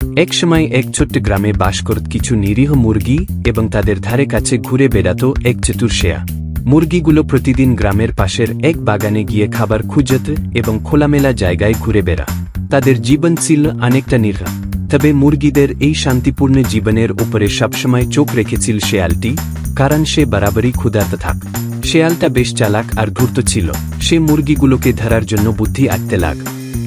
একসময় এক ছোট্ট গ্রামে বাস করত কিছু নিরীহ মুরগি এবং তাদের ধারে কাছে ঘুরে বেড়াত এক চতুর শেয়া। মুরগিগুলো প্রতিদিন গ্রামের পাশের এক বাগানে গিয়ে খাবার খুঁজত এবং খোলামেলা জায়গায় ঘুরে বেড়া। তাদের জীবন ছিল অনেকটা নির্ভর, তবে মুরগিদের এই শান্তিপূর্ণ জীবনের উপরে সবসময় চোখ রেখেছিল শেয়ালটি, কারণ সে বরাবরই ক্ষুধার্ত থাক। শেয়ালটা বেশ চালাক আর ধূর্ত ছিল। সে মুরগিগুলোকে ধরার জন্য বুদ্ধি আঁকতে লাগ।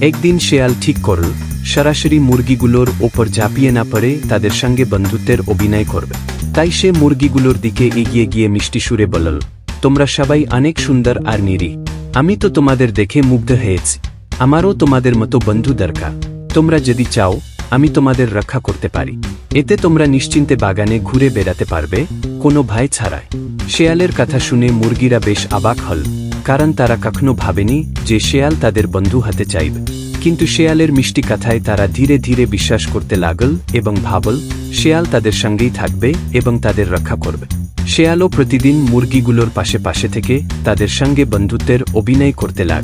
একদিন শেয়াল ঠিক করল সরাসরি মুরগিগুলোর ওপর ঝাঁপিয়ে না পড়ে তাদের সঙ্গে বন্ধুত্বের অভিনয় করবে। তাই সে মুরগিগুলোর দিকে এগিয়ে গিয়ে মিষ্টি সুরে বলল, তোমরা সবাই অনেক সুন্দর আর নিরীহ। আমি তো তোমাদের দেখে মুগ্ধ হয়েছি। আমারও তোমাদের মতো বন্ধু দরকার। তোমরা যদি চাও আমি তোমাদের রক্ষা করতে পারি। এতে তোমরা নিশ্চিন্তে বাগানে ঘুরে বেড়াতে পারবে, কোনো ভয় ছাড়াই। শেয়ালের কথা শুনে মুরগিরা বেশ অবাক হল, কারণ তারা কখনো ভাবেনি যে শেয়াল তাদের বন্ধু হতে চাইবে। কিন্তু শেয়ালের মিষ্টি কথায় তারা ধীরে ধীরে বিশ্বাস করতে লাগল এবং ভাবল শেয়াল তাদের সঙ্গেই থাকবে এবং তাদের রক্ষা করবে। শেয়ালও প্রতিদিন মুরগিগুলোর পাশে পাশে থেকে তাদের সঙ্গে বন্ধুত্বের অভিনয় করতে লাগ।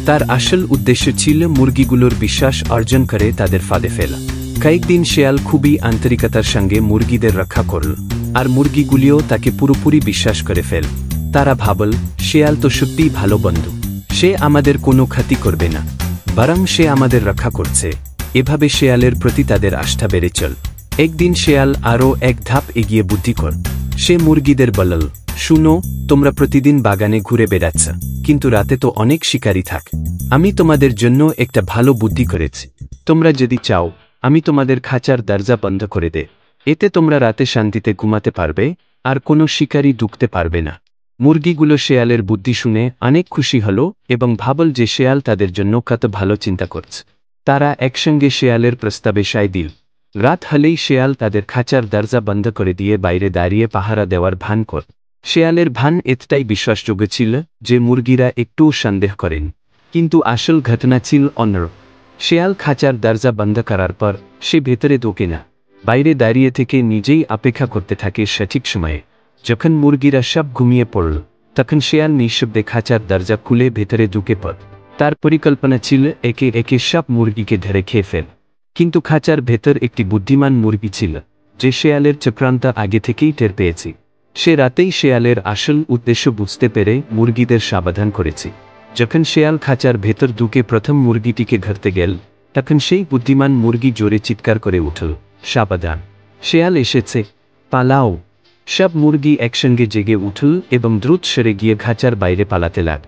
তার আসল উদ্দেশ্য ছিল মুরগিগুলোর বিশ্বাস অর্জন করে তাদের ফাঁদে ফেলা। কয়েকদিন শেয়াল খুবই আন্তরিকতার সঙ্গে মুরগিদের রক্ষা করল, আর মুরগিগুলিও তাকে পুরোপুরি বিশ্বাস করে ফেল। তারা ভাবল শেয়াল তো সত্যিই ভালো বন্ধু, সে আমাদের কোনো ক্ষতি করবে না, বরং সে আমাদের রক্ষা করছে। এভাবে শেয়ালের প্রতি তাদের আস্থা বেড়ে চল। একদিন শেয়াল আরও এক ধাপ এগিয়ে বুদ্ধি কর। সে মুরগিদের বলল, শুনো, তোমরা প্রতিদিন বাগানে ঘুরে বেড়াচ্ছ, কিন্তু রাতে তো অনেক শিকারী থাক। আমি তোমাদের জন্য একটা ভালো বুদ্ধি করেছি। তোমরা যদি চাও আমি তোমাদের খাঁচার দরজা বন্ধ করে দে। এতে তোমরা রাতে শান্তিতে ঘুমাতে পারবে আর কোনো শিকারী ঢুকতে পারবে না। মুরগিগুলো শেয়ালের বুদ্ধি শুনে অনেক খুশি হল এবং ভাবল যে শেয়াল তাদের জন্য কত ভালো চিন্তা করছে। তারা একসঙ্গে শেয়ালের প্রস্তাবে সায় দিল। রাত হলেই শেয়াল তাদের খাঁচার দরজা বন্ধ করে দিয়ে বাইরে দাঁড়িয়ে পাহারা দেওয়ার ভান কর। শেয়ালের ভান এতটাই বিশ্বাসযোগ্য ছিল যে মুরগিরা একটুও সন্দেহ করেন। কিন্তু আসল ঘটনা ছিল অন্য। শেয়াল খাঁচার দরজা বন্ধ করার পর সে ভেতরে ঢোকে না, বাইরে দাঁড়িয়ে থেকে নিজেই অপেক্ষা করতে থাকে সঠিক সময়ে। যখন মুরগিরা সব ঘুমিয়ে পড়ল তখন শেয়াল নিঃশব্দে খাঁচার দরজা খুলে ভেতরে ঢুকে পড়ল। তার পরিকল্পনা ছিল একে একে সব মুরগিকে ধরে খেয়ে ফেল। কিন্তু খাঁচার ভেতর একটি বুদ্ধিমান মুরগি ছিল, যে শেয়ালের চক্রান্ত আগে থেকেই টের পেয়েছি। সে রাতেই শেয়ালের আসল উদ্দেশ্য বুঝতে পেরে মুরগিদের সাবধান করেছে। যখন শেয়াল খাঁচার ভেতর ঢুকে প্রথম মুরগিটিকে ধরতে গেল তখন সেই বুদ্ধিমান মুরগি জোরে চিৎকার করে উঠল, সাবধান, শেয়াল এসেছে, পালাও। সব মুরগি একসঙ্গে জেগে উঠল এবং দ্রুত সরে গিয়ে খাঁচার বাইরে পালাতে লাগ।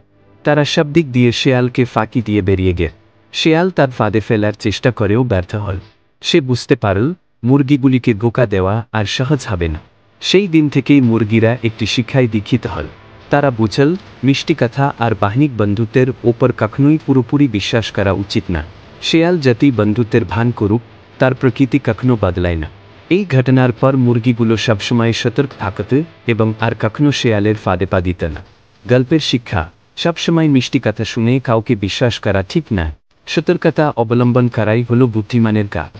তারা সব দিক দিয়ে শেয়ালকে ফাঁকি দিয়ে বেরিয়ে গেল। শেয়াল তার ফাঁদে ফেলার চেষ্টা করেও ব্যর্থ হল। সে বুঝতে পারল মুরগিগুলিকে ধোঁকা দেওয়া আর সহজ হবে না। সেই দিন থেকেই মুরগিরা একটি শিক্ষায় দীক্ষিত হল। তারা বুঝল মিষ্টি কথা আর বাহ্যিক বন্ধুত্বের ওপর কখনোই পুরোপুরি বিশ্বাস করা উচিত না। শেয়াল যতই বন্ধুত্বের ভান করুক, তার প্রকৃতি কখনো বদলায় না। এই ঘটনার পর মুরগিগুলো সবসময় সতর্ক থাকত এবং আর কখনো শেয়ালের ফাঁদে পা দিত না। গল্পের শিক্ষা, সবসময় মিষ্টি কথা শুনে কাউকে বিশ্বাস করা ঠিক না। সতর্কতা অবলম্বন করাই হলো বুদ্ধিমানের কাজ।